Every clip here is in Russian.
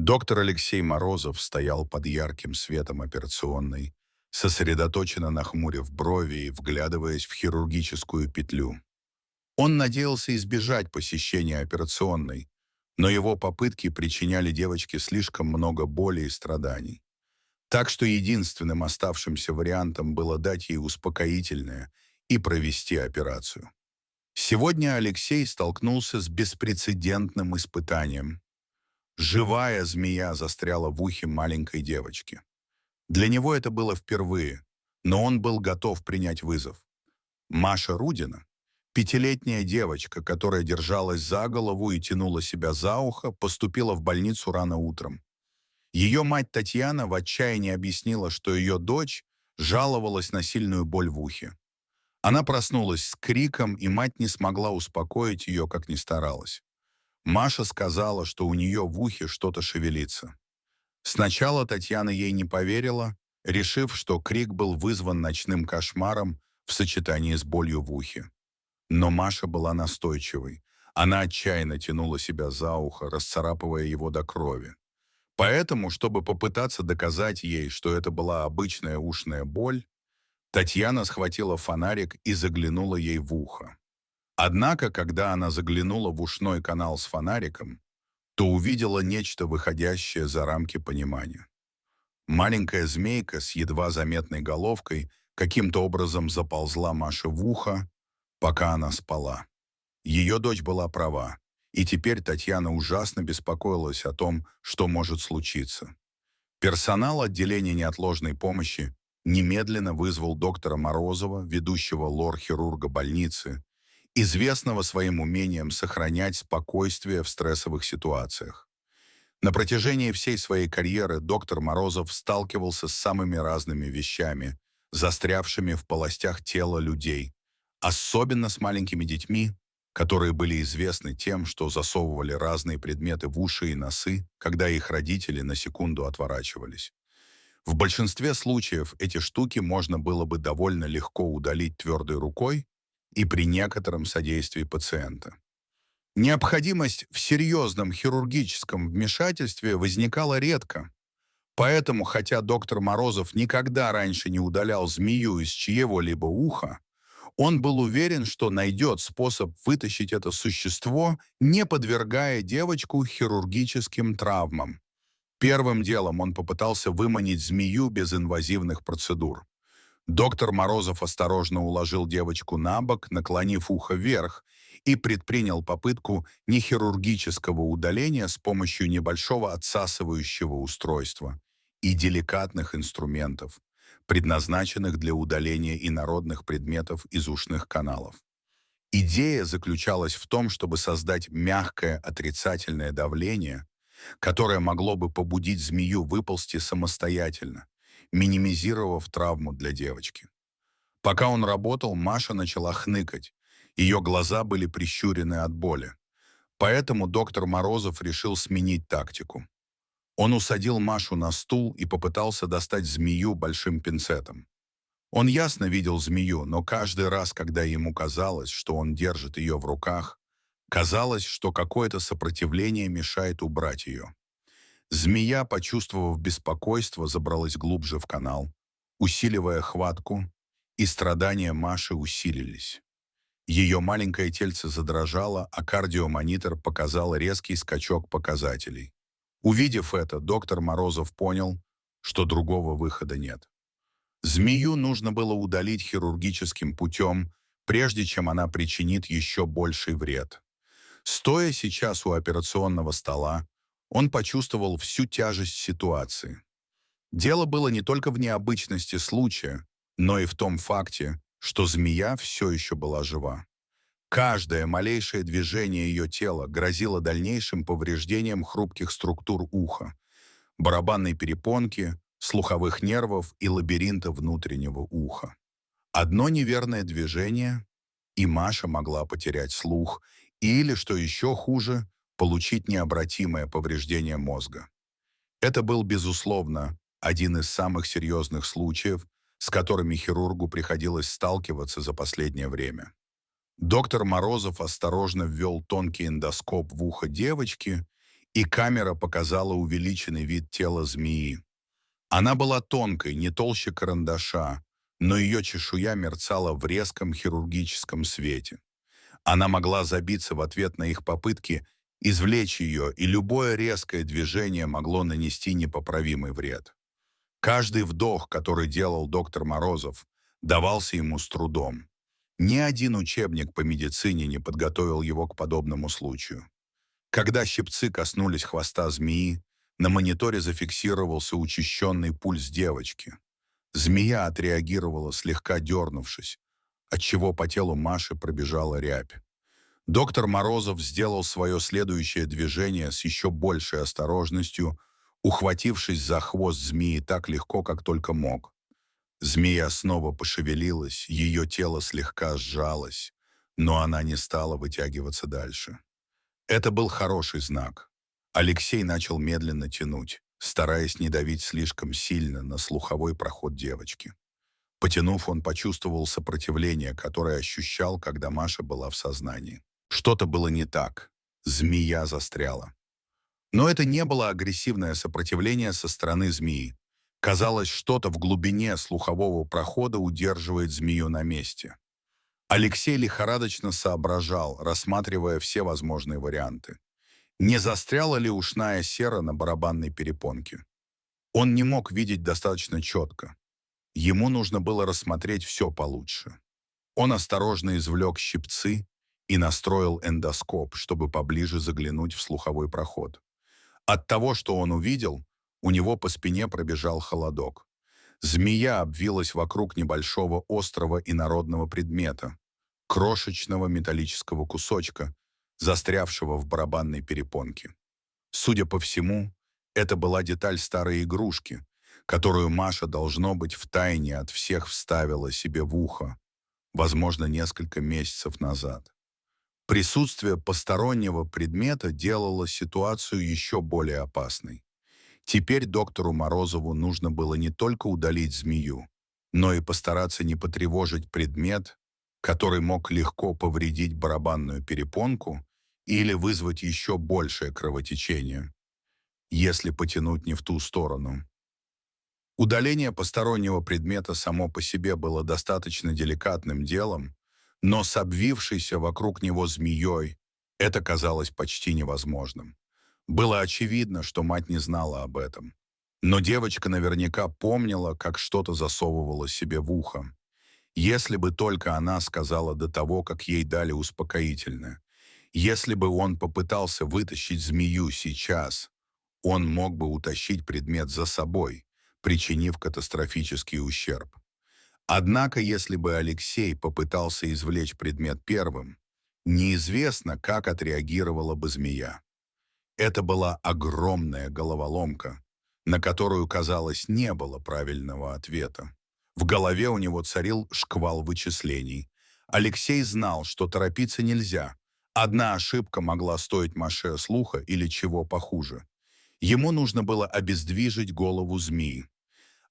Доктор Алексей Морозов стоял под ярким светом операционной, сосредоточенно нахмурив брови и вглядываясь в хирургическую петлю. Он надеялся избежать посещения операционной, но его попытки причиняли девочке слишком много боли и страданий. Так что единственным оставшимся вариантом было дать ей успокоительное и провести операцию. Сегодня Алексей столкнулся с беспрецедентным испытанием. Живая змея застряла в ухе маленькой девочки. Для него это было впервые, но он был готов принять вызов. Маша Рудина, пятилетняя девочка, которая держалась за голову и тянула себя за ухо, поступила в больницу рано утром. Ее мать Татьяна в отчаянии объяснила, что ее дочь жаловалась на сильную боль в ухе. Она проснулась с криком, и мать не смогла успокоить ее, как ни старалась. Маша сказала, что у нее в ухе что-то шевелится. Сначала Татьяна ей не поверила, решив, что крик был вызван ночным кошмаром в сочетании с болью в ухе. Но Маша была настойчивой. Она отчаянно тянула себя за ухо, расцарапывая его до крови. Поэтому, чтобы попытаться доказать ей, что это была обычная ушная боль, Татьяна схватила фонарик и заглянула ей в ухо. Однако, когда она заглянула в ушной канал с фонариком, то увидела нечто, выходящее за рамки понимания. Маленькая змейка с едва заметной головкой каким-то образом заползла Маше в ухо, пока она спала. Ее дочь была права, и теперь Татьяна ужасно беспокоилась о том, что может случиться. Персонал отделения неотложной помощи немедленно вызвал доктора Морозова, ведущего лор-хирурга больницы, известного своим умением сохранять спокойствие в стрессовых ситуациях. На протяжении всей своей карьеры доктор Морозов сталкивался с самыми разными вещами, застрявшими в полостях тела людей, особенно с маленькими детьми, которые были известны тем, что засовывали разные предметы в уши и носы, когда их родители на секунду отворачивались. В большинстве случаев эти штуки можно было бы довольно легко удалить твердой рукой и при некотором содействии пациента. Необходимость в серьезном хирургическом вмешательстве возникала редко. Поэтому, хотя доктор Морозов никогда раньше не удалял змею из чьего-либо уха, он был уверен, что найдет способ вытащить это существо, не подвергая девочку хирургическим травмам. Первым делом он попытался выманить змею без инвазивных процедур. Доктор Морозов осторожно уложил девочку на бок, наклонив ухо вверх, и предпринял попытку нехирургического удаления с помощью небольшого отсасывающего устройства и деликатных инструментов, предназначенных для удаления инородных предметов из ушных каналов. Идея заключалась в том, чтобы создать мягкое отрицательное давление, которое могло бы побудить змею выползти самостоятельно, минимизировав травму для девочки. Пока он работал, Маша начала хныкать. Ее глаза были прищурены от боли. Поэтому доктор Морозов решил сменить тактику. Он усадил Машу на стул и попытался достать змею большим пинцетом. Он ясно видел змею, но каждый раз, когда ему казалось, что он держит ее в руках, казалось, что какое-то сопротивление мешает убрать ее. Змея, почувствовав беспокойство, забралась глубже в канал, усиливая хватку, и страдания Маши усилились. Ее маленькое тельце задрожало, а кардиомонитор показал резкий скачок показателей. Увидев это, доктор Морозов понял, что другого выхода нет. Змею нужно было удалить хирургическим путем, прежде чем она причинит еще больший вред. Стоя сейчас у операционного стола, он почувствовал всю тяжесть ситуации. Дело было не только в необычности случая, но и в том факте, что змея все еще была жива. Каждое малейшее движение ее тела грозило дальнейшим повреждением хрупких структур уха, барабанной перепонки, слуховых нервов и лабиринта внутреннего уха. Одно неверное движение, и Маша могла потерять слух или, что еще хуже, получить необратимое повреждение мозга. Это был, безусловно, один из самых серьезных случаев, с которыми хирургу приходилось сталкиваться за последнее время. Доктор Морозов осторожно ввел тонкий эндоскоп в ухо девочки и камера показала увеличенный вид тела змеи. Она была тонкой, не толще карандаша, но ее чешуя мерцала в резком хирургическом свете. Она могла забиться в ответ на их попытки извлечь ее, и любое резкое движение могло нанести непоправимый вред. Каждый вдох, который делал доктор Морозов, давался ему с трудом. Ни один учебник по медицине не подготовил его к подобному случаю. Когда щипцы коснулись хвоста змеи, на мониторе зафиксировался учащенный пульс девочки. Змея отреагировала, слегка дернувшись, отчего по телу Маши пробежала рябь. Доктор Морозов сделал свое следующее движение с еще большей осторожностью, ухватившись за хвост змеи так легко, как только мог. Змея снова пошевелилась, ее тело слегка сжалось, но она не стала вытягиваться дальше. Это был хороший знак. Алексей начал медленно тянуть, стараясь не давить слишком сильно на слуховой проход девочки. Потянув, он почувствовал сопротивление, которое ощущал, когда Маша была в сознании. Что-то было не так. Змея застряла. Но это не было агрессивное сопротивление со стороны змеи. Казалось, что-то в глубине слухового прохода удерживает змею на месте. Алексей лихорадочно соображал, рассматривая все возможные варианты. Не застряла ли ушная сера на барабанной перепонке? Он не мог видеть достаточно четко. Ему нужно было рассмотреть все получше. Он осторожно извлек щипцы и настроил эндоскоп, чтобы поближе заглянуть в слуховой проход. От того, что он увидел, у него по спине пробежал холодок. Змея обвилась вокруг небольшого острого инородного предмета, крошечного металлического кусочка, застрявшего в барабанной перепонке. Судя по всему, это была деталь старой игрушки, которую Маша, должно быть, втайне от всех вставила себе в ухо, возможно, несколько месяцев назад. Присутствие постороннего предмета делало ситуацию еще более опасной. Теперь доктору Морозову нужно было не только удалить змею, но и постараться не потревожить предмет, который мог легко повредить барабанную перепонку или вызвать еще большее кровотечение, если потянуть не в ту сторону. Удаление постороннего предмета само по себе было достаточно деликатным делом, но с обвившейся вокруг него змеей это казалось почти невозможным. Было очевидно, что мать не знала об этом. Но девочка наверняка помнила, как что-то засовывала себе в ухо. Если бы только она сказала до того, как ей дали успокоительное. Если бы он попытался вытащить змею сейчас, он мог бы утащить предмет за собой, причинив катастрофический ущерб. Однако, если бы Алексей попытался извлечь предмет первым, неизвестно, как отреагировала бы змея. Это была огромная головоломка, на которую, казалось, не было правильного ответа. В голове у него царил шквал вычислений. Алексей знал, что торопиться нельзя. Одна ошибка могла стоить Маше слуха или чего похуже. Ему нужно было обездвижить голову змеи.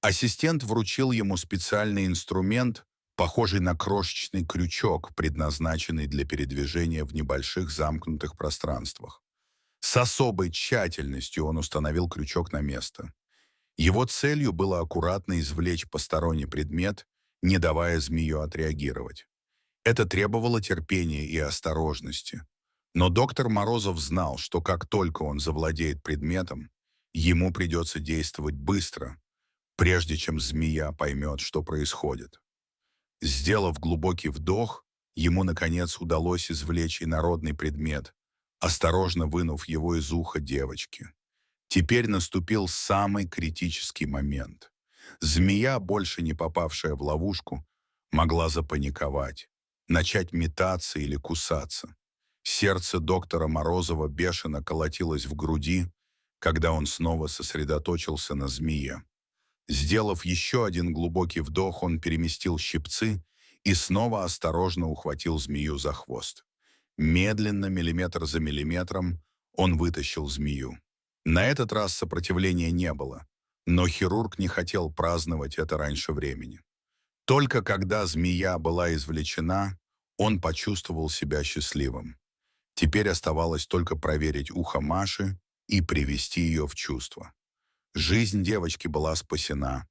Ассистент вручил ему специальный инструмент, похожий на крошечный крючок, предназначенный для передвижения в небольших замкнутых пространствах. С особой тщательностью он установил крючок на место. Его целью было аккуратно извлечь посторонний предмет, не давая змею отреагировать. Это требовало терпения и осторожности. Но доктор Морозов знал, что как только он завладеет предметом, ему придется действовать быстро, прежде чем змея поймет, что происходит. Сделав глубокий вдох, ему, наконец, удалось извлечь инородный предмет, осторожно вынув его из уха девочки. Теперь наступил самый критический момент. Змея, больше не попавшая в ловушку, могла запаниковать, начать метаться или кусаться. Сердце доктора Морозова бешено колотилось в груди, когда он снова сосредоточился на змее. Сделав еще один глубокий вдох, он переместил щипцы и снова осторожно ухватил змею за хвост. Медленно, миллиметр за миллиметром, он вытащил змею. На этот раз сопротивления не было, но хирург не хотел праздновать это раньше времени. Только когда змея была извлечена, он почувствовал себя счастливым. Теперь оставалось только проверить ухо Маши и привести ее в чувство. Жизнь девочки была спасена,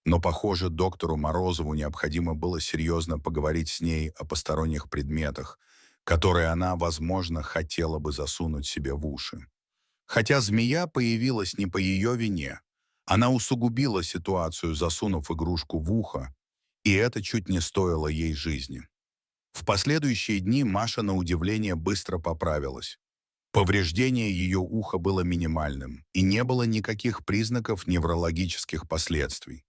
но, похоже, доктору Морозову необходимо было серьезно поговорить с ней о посторонних предметах, которые она, возможно, хотела бы засунуть себе в уши. Хотя змея появилась не по ее вине, она усугубила ситуацию, засунув игрушку в ухо, и это чуть не стоило ей жизни. В последующие дни Маша, на удивление, быстро поправилась. Повреждение ее уха было минимальным, и не было никаких признаков неврологических последствий.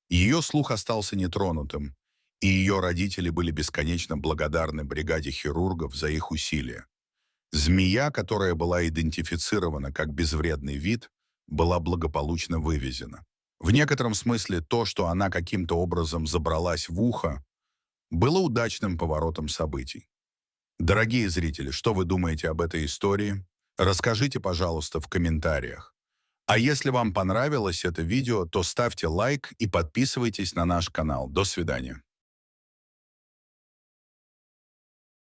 Ее слух остался нетронутым, и ее родители были бесконечно благодарны бригаде хирургов за их усилия. Змея, которая была идентифицирована как безвредный вид, была благополучно вывезена. В некотором смысле то, что она каким-то образом забралась в ухо, было удачным поворотом событий. Дорогие зрители, что вы думаете об этой истории? Расскажите, пожалуйста, в комментариях. А если вам понравилось это видео, то ставьте лайк и подписывайтесь на наш канал. До свидания.